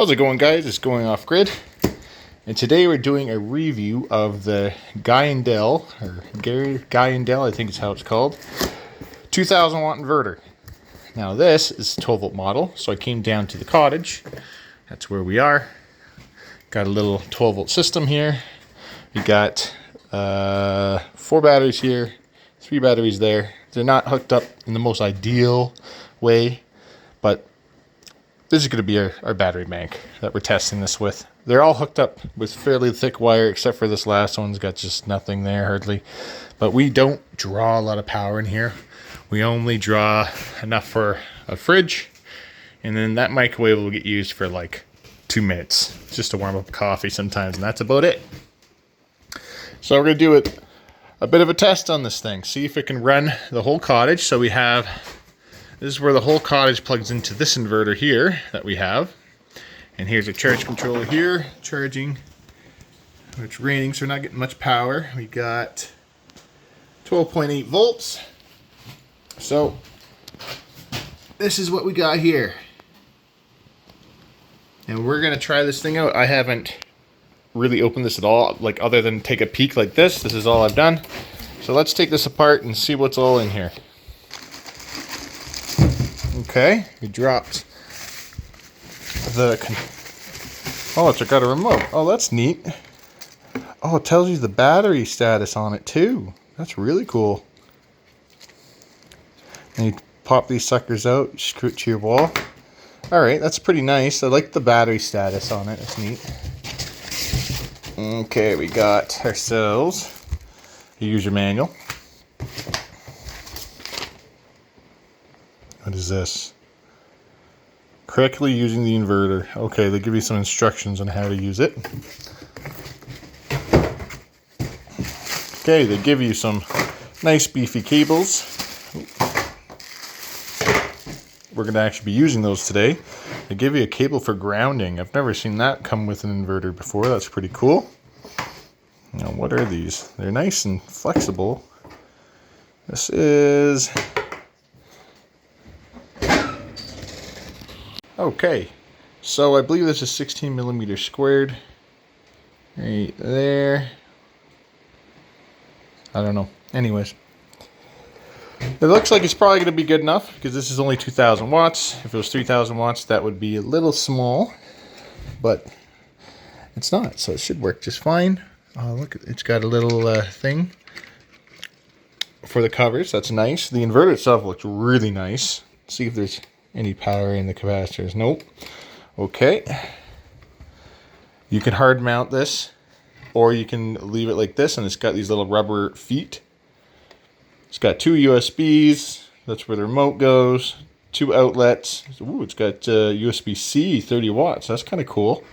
How's it going, guys? It's Going Off Grid, and today we're doing a review of the Giandel, or Giandel, I think is how it's called, 2000 watt inverter. Now this is a 12 volt model, so I came down to the Cottage. That's where we are. Got a little 12 volt system here. We got 4 batteries here, 3 batteries there. They're not hooked up in the most ideal way, but this is going to be our battery bank that we're testing this with. They're all hooked up with fairly thick wire, except for this last one's got just nothing there hardly. But we don't draw a lot of power in here. We only draw enough for a fridge, and then that microwave will get used for like 2 minutes just to warm up coffee sometimes, and that's about it. So we're going to do a bit of a test on this thing, see if it can run the whole cottage. So we have, this is where the whole cottage plugs into this inverter here that we have. And here's a charge controller here, charging. It's raining, so we're not getting much power. We got 12.8 volts. So this is what we got here. And we're gonna try this thing out. I haven't really opened this at all, like other than take a peek like this. This is all I've done. So let's take this apart and see what's all in here. Okay, we dropped oh, it's got a remote. Oh, that's neat. Oh, it tells you the battery status on it too. That's really cool. And you pop these suckers out, screw it to your wall. Alright, that's pretty nice. I like the battery status on it. That's neat. Okay, we got ourselves a user manual. What is this? Correctly using the inverter. Okay, they give you some instructions on how to use it. Okay, they give you some nice beefy cables. We're going to actually be using those today. They give you a cable for grounding. I've never seen that come with an inverter before. That's pretty cool. Now, what are these? They're nice and flexible. This is... Okay, so I believe this is 16 millimeters squared. Right there. I don't know. Anyways. It looks like it's probably going to be good enough because this is only 2,000 watts. If it was 3,000 watts, that would be a little small, but it's not, so it should work just fine. Look, it's got a little thing for the covers. That's nice. The inverter itself looks really nice. Let's see if there's any power in the capacitors. Nope. Okay. You can hard mount this, or you can leave it like this, and it's got these little rubber feet. It's got 2 USBs. That's where the remote goes. 2 outlets. Ooh, it's got USB-C 30 watts. That's kind of cool.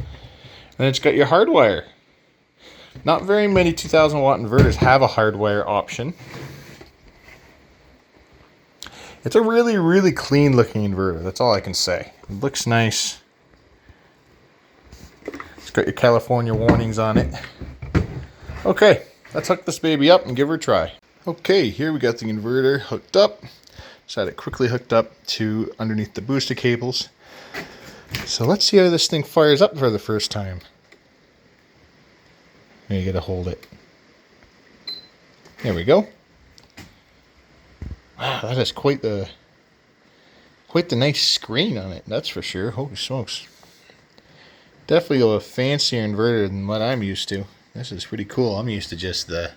And it's got your hardwire. Not very many 2,000 watt inverters have a hardwire option. It's a really, really clean looking inverter. That's all I can say. It looks nice. It's got your California warnings on it. Okay, let's hook this baby up and give her a try. Okay, here we got the inverter hooked up. Just had it quickly hooked up to underneath the booster cables. So let's see how this thing fires up for the first time. You gotta hold it. There we go. Wow, that is quite the nice screen on it, that's for sure. Holy smokes. Definitely a fancier inverter than what I'm used to. This is pretty cool. I'm used to just the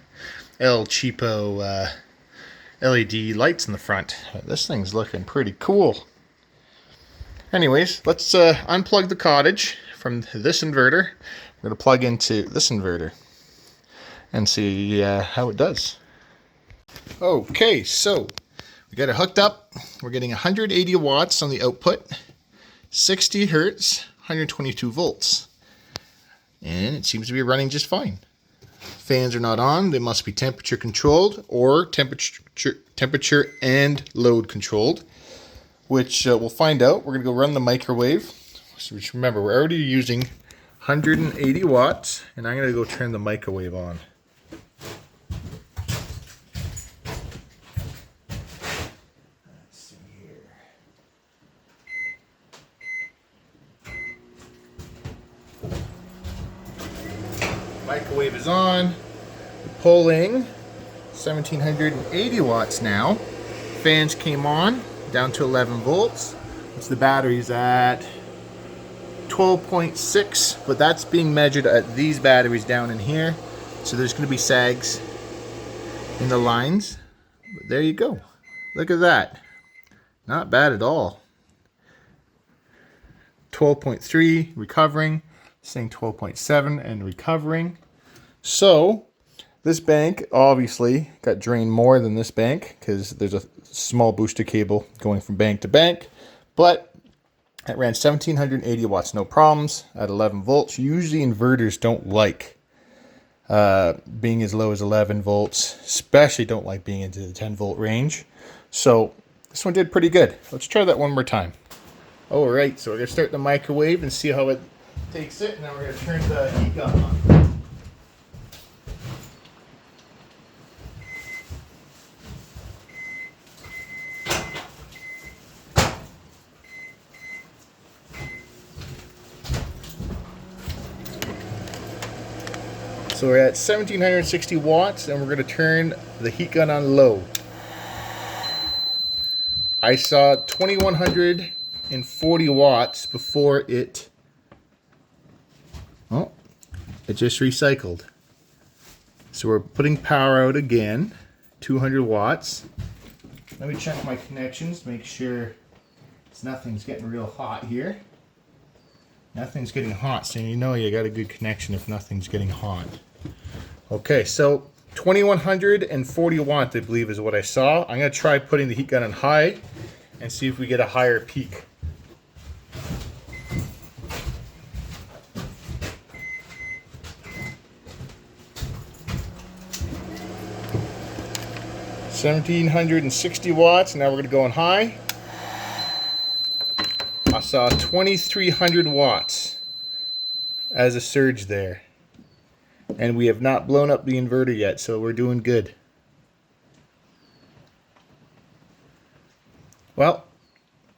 El Cheapo LED lights in the front. But this thing's looking pretty cool. Anyways, let's unplug the Cottage from this inverter. We're going to plug into this inverter and see how it does. Okay, so we got it hooked up. We're getting 180 watts on the output, 60 hertz, 122 volts. And it seems to be running just fine. Fans are not on. They must be temperature controlled or temperature and load controlled, which we'll find out. We're going to go run the microwave. So just remember, we're already using 180 watts, and I'm going to go turn the microwave on. Let's see here. Microwave is on. We're pulling 1780 watts now. Fans came on, down to 11 volts. It's the battery's at 12.6, but that's being measured at these batteries down in here. So there's going to be sags in the lines. But there you go. Look at that. Not bad at all. 12.3 recovering, saying 12.7 and recovering. So this bank obviously got drained more than this bank because there's a small booster cable going from bank to bank, but it ran 1780 watts, no problems at 11 volts. Usually inverters don't like being as low as 11 volts, especially don't like being into the 10 volt range. So this one did pretty good. Let's try that one more time. All right, so we're gonna start the microwave and see how it takes it, and then we're gonna turn the heat gun on. So we're at 1760 watts, and we're going to turn the heat gun on low. I saw 2140 watts before it just recycled. So we're putting power out again, 200 watts. Let me check my connections, make sure nothing's getting real hot here. Nothing's getting hot, so you know you got a good connection if nothing's getting hot. Okay, so 2140 watts, I believe, is what I saw. I'm going to try putting the heat gun on high and see if we get a higher peak. $1,760 watts. Now we're going to go on high. I saw 2,300 watts as a surge there. And we have not blown up the inverter yet, so we're doing good. Well,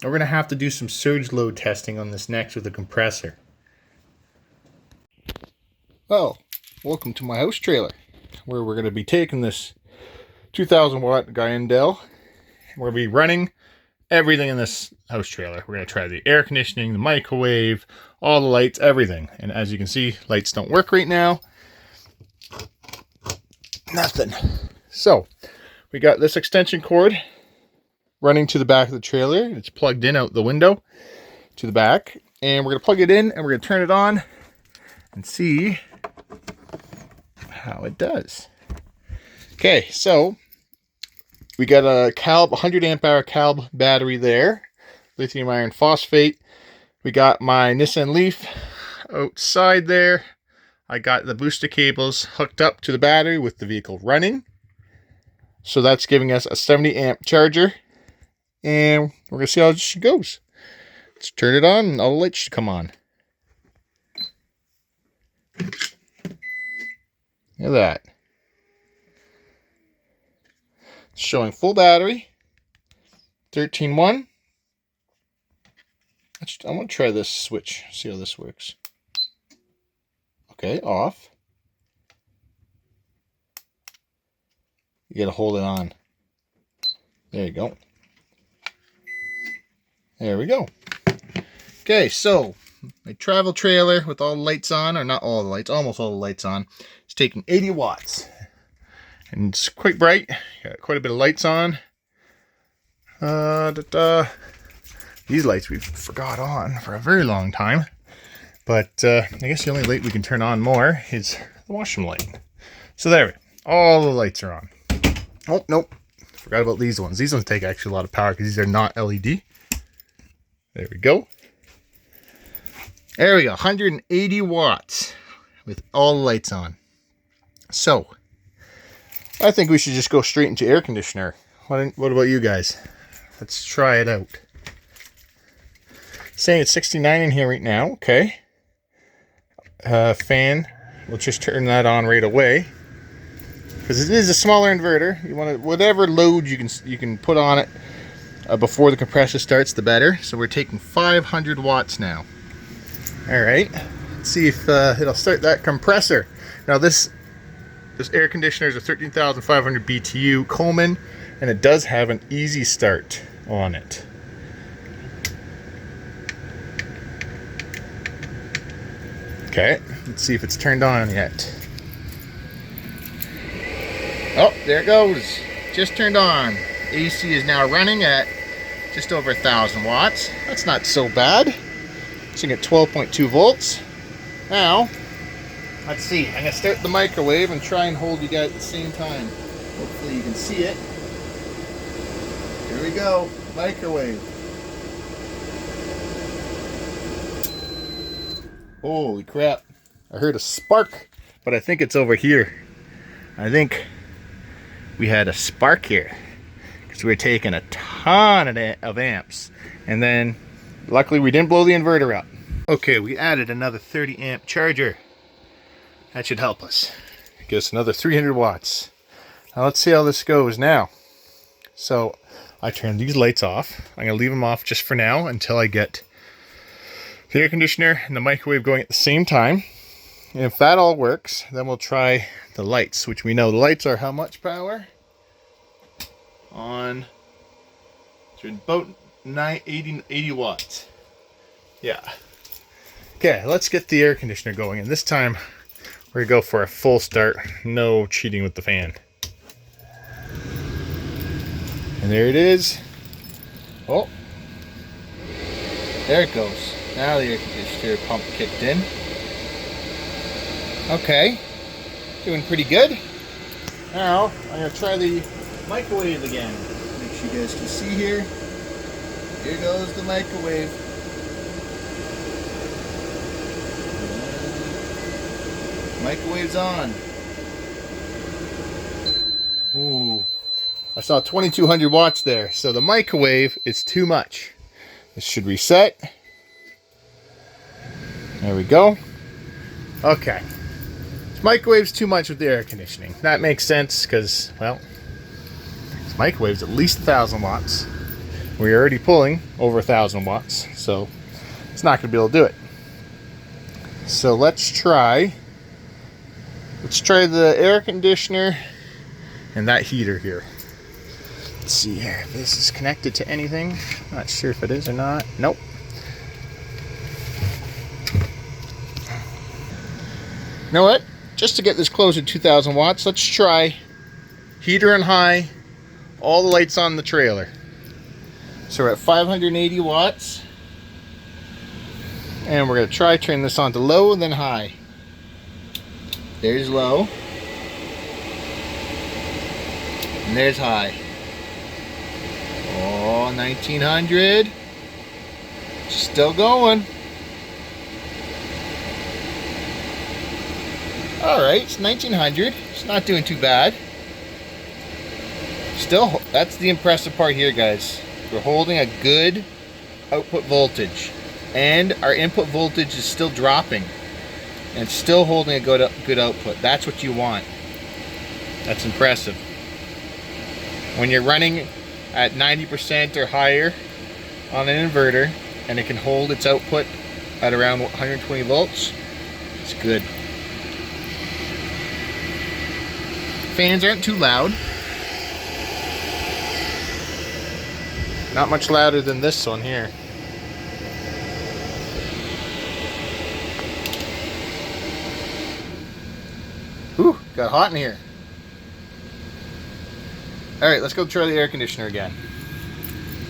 we're going to have to do some surge load testing on this next with the compressor. Well, welcome to my house trailer, where we're going to be taking this 2,000 watt Giandel. We're going to be running everything in this house trailer. We're going to try the air conditioning, the microwave, all the lights, everything. And as you can see, lights don't work right now. Nothing. So we got this extension cord running to the back of the trailer. It's plugged in out the window to the back, and we're going to plug it in and we're going to turn it on and see how it does. Okay, so we got a Calb 100 amp hour Calb battery there, lithium iron phosphate. We got my Nissan Leaf outside there. I got the booster cables hooked up to the battery with the vehicle running. So that's giving us a 70 amp charger. And we're going to see how she goes. Let's turn it on and all the lights should come on. Look at that. It's showing full battery. 13.1. I want to try this switch. See how this works. Okay, off. You gotta hold it on. There you go. There we go. Okay, so my travel trailer with all the lights on, or not all the lights, almost all the lights on, it's taking 80 watts. And it's quite bright. Got quite a bit of lights on. These lights we forgot on for a very long time. But I guess the only light we can turn on more is the washroom light. So there, all the lights are on. Oh, nope. Forgot about these ones. These ones take actually a lot of power because these are not LED. There we go. There we go. 180 watts with all the lights on. So, I think we should just go straight into air conditioner. What about you guys? Let's try it out. Saying it's 69 in here right now. Okay. Fan, we'll just turn that on right away because it is a smaller inverter. You want to, whatever load you can put on it before the compressor starts, the better. So we're taking 500 watts now. All right, let's see if it'll start that compressor. Now this air conditioner is a 13,500 BTU Coleman, and it does have an easy start on it. Okay, let's see if it's turned on yet. Oh, there it goes. Just turned on. AC is now running at just over 1,000 watts. That's not so bad. Sitting at 12.2 volts. Now, let's see. I'm going to start the microwave and try and hold you guys at the same time. Hopefully you can see it. Here we go. Microwave. Holy crap. I heard a spark, but I think it's over here. I think we had a spark here because we were taking a ton of amps. And then luckily we didn't blow the inverter up. Okay, we added another 30 amp charger. That should help us. Give us another 300 watts. Now let's see how this goes now. So I turned these lights off. I'm going to leave them off just for now until I get the air conditioner and the microwave going at the same time. And if that all works, then we'll try the lights, which we know the lights are how much power? On about 80 watts. Yeah. Okay, let's get the air conditioner going. And this time we're going to go for a full start. No cheating with the fan. And there it is. Oh. There it goes. Now the air conditioner pump kicked in. Okay. Doing pretty good. Now, I'm going to try the microwave again. Make sure you guys can see here. Here goes the microwave. Microwave's on. Ooh. I saw 2200 watts there. So the microwave is too much. This should reset. There we go. Okay. This microwave's too much with the air conditioning. That makes sense because, well, this microwave's at least 1,000 watts. We're already pulling over 1,000 watts, so it's not going to be able to do it. So let's try the air conditioner and that heater here. Let's see here if this is connected to anything. Not sure if it is or not. Nope. You know what? Just to get this closer to 2,000 watts, let's try heater on high, all the lights on the trailer. So we're at 580 watts. And we're going to try turn this on to low and then high. There's low. And there's high. Oh, 1900. Still going. Alright, it's 1900. It's not doing too bad. Still, that's the impressive part here, guys. We're holding a good output voltage. And our input voltage is still dropping. And it's still holding a good output. That's what you want. That's impressive. When you're running at 90% or higher on an inverter, and it can hold its output at around 120 volts, it's good. Fans aren't too loud. Not much louder than this one here. Whew, got hot in here. Alright, let's go try the air conditioner again.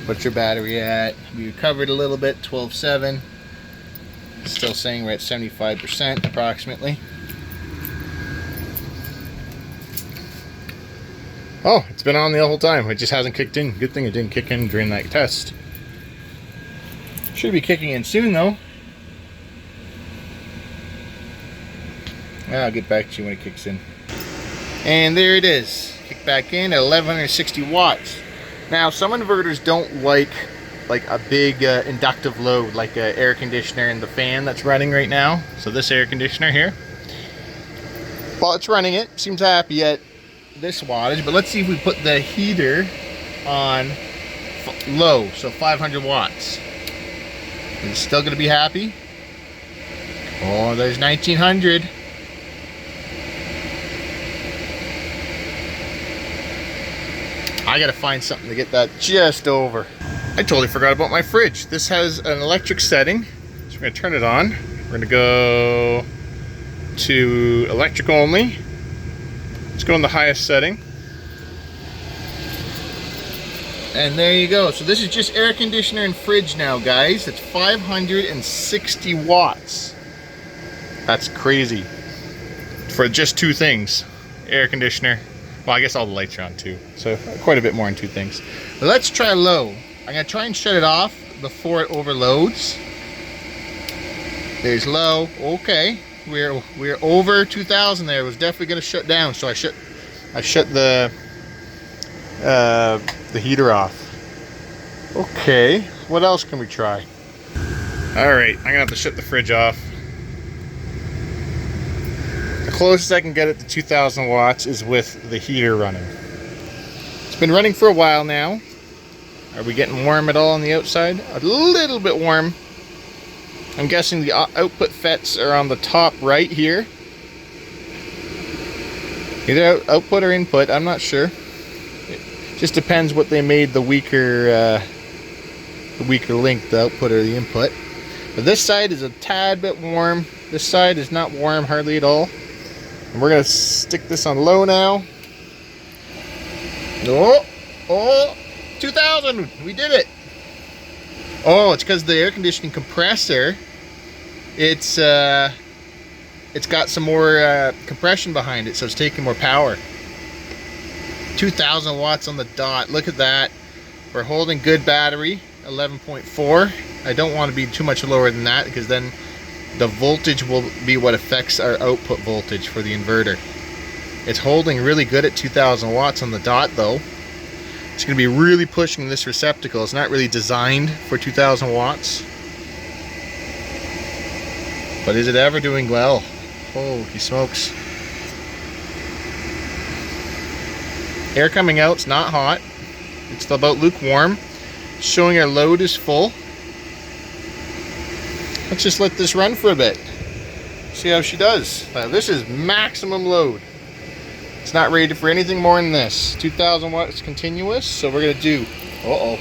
What's your battery at? We recovered a little bit, 12.7. Still saying we're at 75% approximately. Oh, it's been on the whole time. It just hasn't kicked in. Good thing it didn't kick in during that test. Should be kicking in soon though. I'll get back to you when it kicks in. And there it is. Kick back in at 1160 watts. Now, some inverters don't like a big inductive load, like an air conditioner and the fan that's running right now. So this air conditioner here, while it's running, it seems happy at this wattage. But let's see if we put the heater on low, so 500 watts. Is it still going to be happy? Oh, there's 1900. I gotta find something to get that just over. I totally forgot about my fridge. This has an electric setting, so we're gonna turn it on. We're gonna go to electric only. Let's go in the highest setting. And there you go. So this is just air conditioner and fridge now, guys. It's 560 watts. That's crazy. For just two things. Air conditioner. Well, I guess all the lights are on too. So quite a bit more on two things. But let's try low. I'm gonna try and shut it off before it overloads. There's low. Okay. We're over 2000 there. It was definitely gonna shut down. So I shut the heater off. Okay, what else can we try? Alright, I'm gonna have to shut the fridge off. The closest I can get it to 2000 watts is with the heater running. It's been running for a while now. Are we getting warm at all on the outside? A little bit warm. I'm guessing the output FETs are on the top right here. Either output or input, I'm not sure. Just depends what they made the weaker link, the output or the input. But this side is a tad bit warm. This side is not warm hardly at all. And we're gonna stick this on low now. Oh, 2000, we did it. Oh, it's because the air conditioning compressor, it's got some more compression behind it, so it's taking more power. 2000 watts on the dot. Look at that. We're holding good battery, 11.4. I don't want to be too much lower than that because then the voltage will be what affects our output voltage for the inverter. It's holding really good at 2000 watts on the dot though. It's going to be really pushing this receptacle. It's not really designed for 2000 watts. But is it ever doing well? Holy smokes. Air coming out, it's not hot. It's about lukewarm. Showing our load is full. Let's just let this run for a bit. See how she does. Now this is maximum load. It's not rated for anything more than this. 2000 watts continuous, so we're gonna do, uh-oh.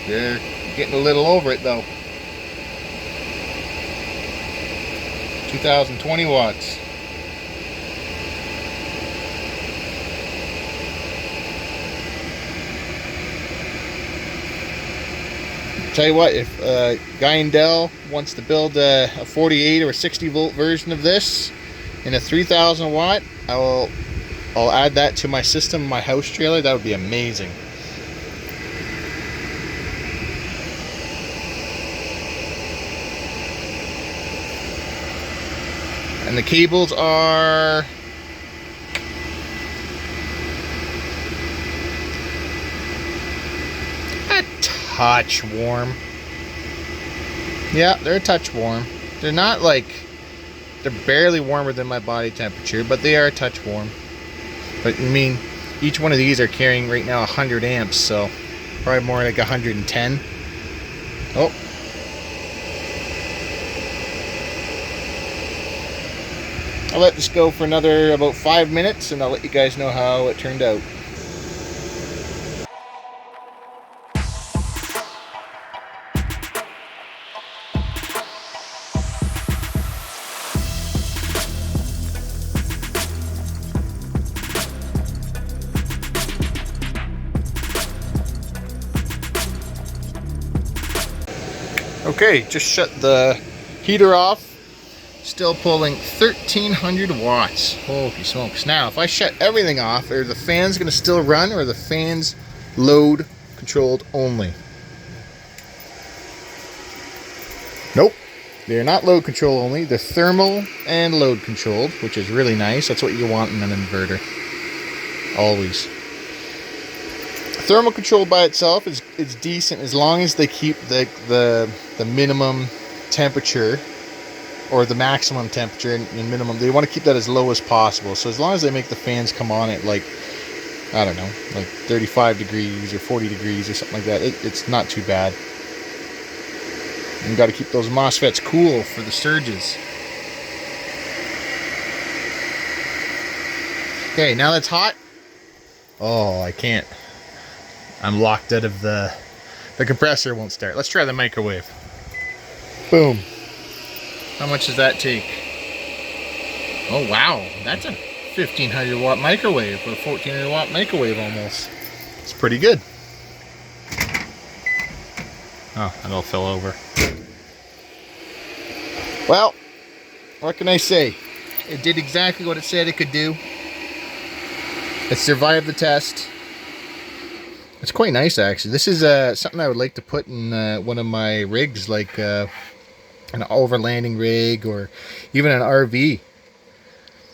They're getting a little over it though. 2020 watts. Tell you what, if Giandel wants to build a 48 or 60 volt version of this in a 3000 watt, I'll add that to my system, my house trailer. That would be amazing. And the cables are a touch warm. Yeah, they're a touch warm. They're not like, they're barely warmer than my body temperature, but they are a touch warm. But I mean, each one of these are carrying right now 100 amps, so probably more like 110. Oh. I'll let this go for another about 5 minutes and I'll let you guys know how it turned out. Okay, just shut the heater off. Still pulling 1300 watts. Holy smokes. Now, if I shut everything off, are the fans going to still run, or are the fans load controlled only? Nope. They're not load control only. They're thermal and load controlled, which is really nice. That's what you want in an inverter. Always. Thermal control by itself is decent as long as they keep the minimum temperature or the maximum temperature and minimum. They want to keep that as low as possible. So as long as they make the fans come on at like, I don't know, like 35 degrees or 40 degrees or something like that, it's not too bad. You got to keep those MOSFETs cool for the surges. Okay, now that's hot. Oh, I can't I'm locked out of the compressor won't start. Let's try the microwave. Boom. How much does that take? Oh wow, that's a 1500 watt microwave, or 1400 watt microwave almost. It's pretty good. Oh, and it'll fill over. Well, what can I say? It did exactly what it said it could do. It survived the test. It's quite nice, actually. This is something I would like to put in one of my rigs, like an overlanding rig or even an RV.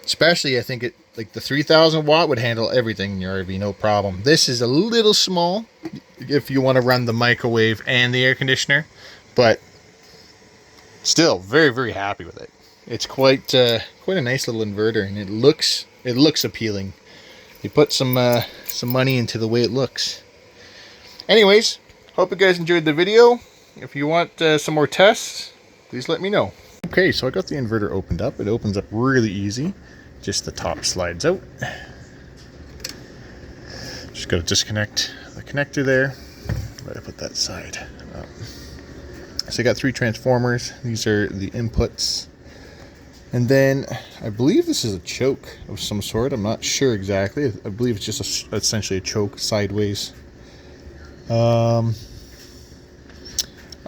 Especially, I think it like the 3000 watt would handle everything in your RV, no problem. This is a little small if you want to run the microwave and the air conditioner, but still very, very happy with it. It's quite a nice little inverter, and it looks appealing. You put some money into the way it looks. Anyways, hope you guys enjoyed the video. If you want some more tests, please let me know. Okay, so I got the inverter opened up. It opens up really easy. Just the top slides out. Just got to disconnect the connector there. Where did I put that side? So I got 3 transformers. These are the inputs. And then I believe this is a choke of some sort. I'm not sure exactly. I believe it's just essentially a choke sideways. I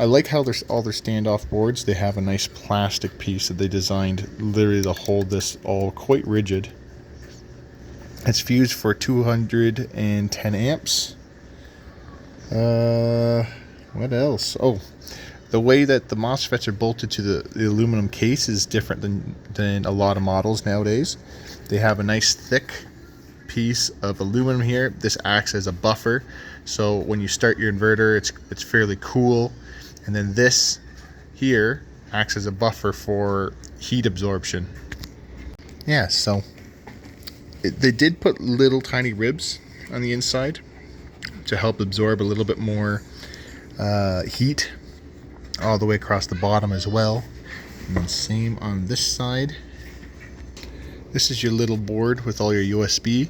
like how there's all their standoff boards. They have a nice plastic piece that they designed literally to hold this all quite rigid. It's fused for 210 amps. What else? Oh, the way that the MOSFETs are bolted to the aluminum case is different than a lot of models nowadays. They have a nice thick piece of aluminum here. This acts as a buffer, so when you start your inverter, it's fairly cool. And then this here acts as a buffer for heat absorption. Yeah, so they did put little tiny ribs on the inside to help absorb a little bit more heat all the way across the bottom as well. And then same on this side. This is your little board with all your USB.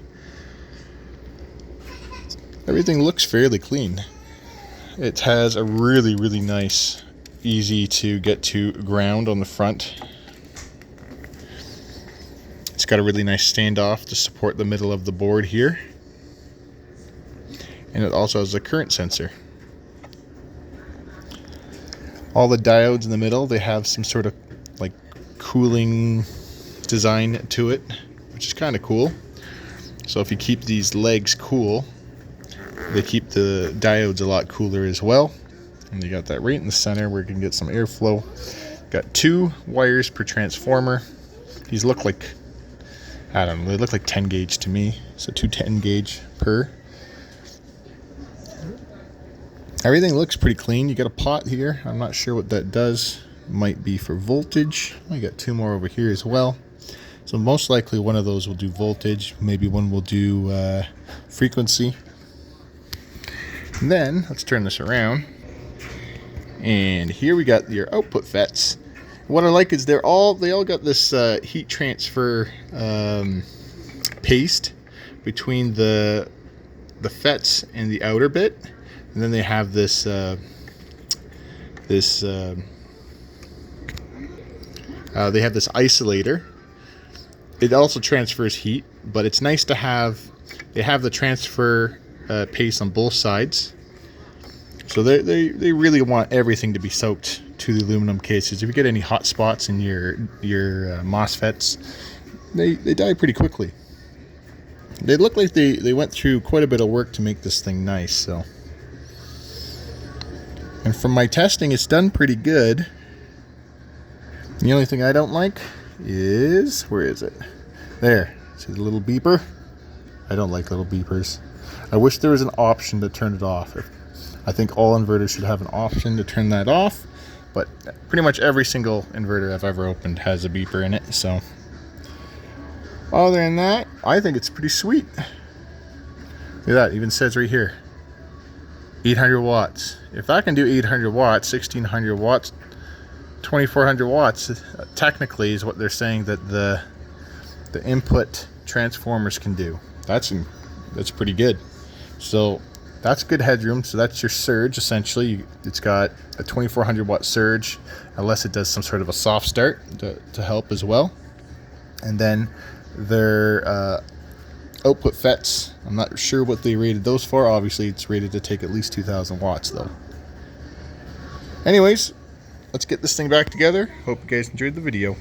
Everything looks fairly clean. It has a really, really nice, easy to get to ground on the front. It's got a really nice standoff to support the middle of the board here. And it also has a current sensor. All the diodes in the middle, they have some sort of like cooling design to it, which is kind of cool. So if you keep these legs cool, they keep the diodes a lot cooler as well. And you got that right in the center where you can get some airflow. Got 2 wires per transformer. These look like, I don't know, they look like 10 gauge to me. So 2 10 gauge per. Everything looks pretty clean. You got a pot here. I'm not sure what that does. Might be for voltage. I got 2 more over here as well. So most likely one of those will do voltage. Maybe one will do frequency. And then let's turn this around. And here we got your output FETs. What I like is they all got this heat transfer paste between the FETs and the outer bit. And then they have this they have this isolator. It also transfers heat, but it's nice to have. They have the transfer paste on both sides, so they really want everything to be soaked to the aluminum cases. If you get any hot spots in your MOSFETs, they die pretty quickly. They look like they went through quite a bit of work to make this thing nice. So. And from my testing, it's done pretty good. The only thing I don't like is, where is it? There. See the little beeper? I don't like little beepers. I wish there was an option to turn it off. I think all inverters should have an option to turn that off, but pretty much every single inverter I've ever opened has a beeper in it. So other than that, I think it's pretty sweet. Look at that, it even says right here, 800 watts. If I can do 800 watts, 1600 watts, 2400 watts, technically is what they're saying that the input transformers can do. That's pretty good. So That's good headroom. So that's your surge essentially. It's got a 2400 watt surge, unless it does some sort of a soft start to help as well. And then their output FETs, I'm not sure what they rated those for. Obviously it's rated to take at least 2000 watts though. Anyways, let's get this thing back together. Hope you guys enjoyed the video.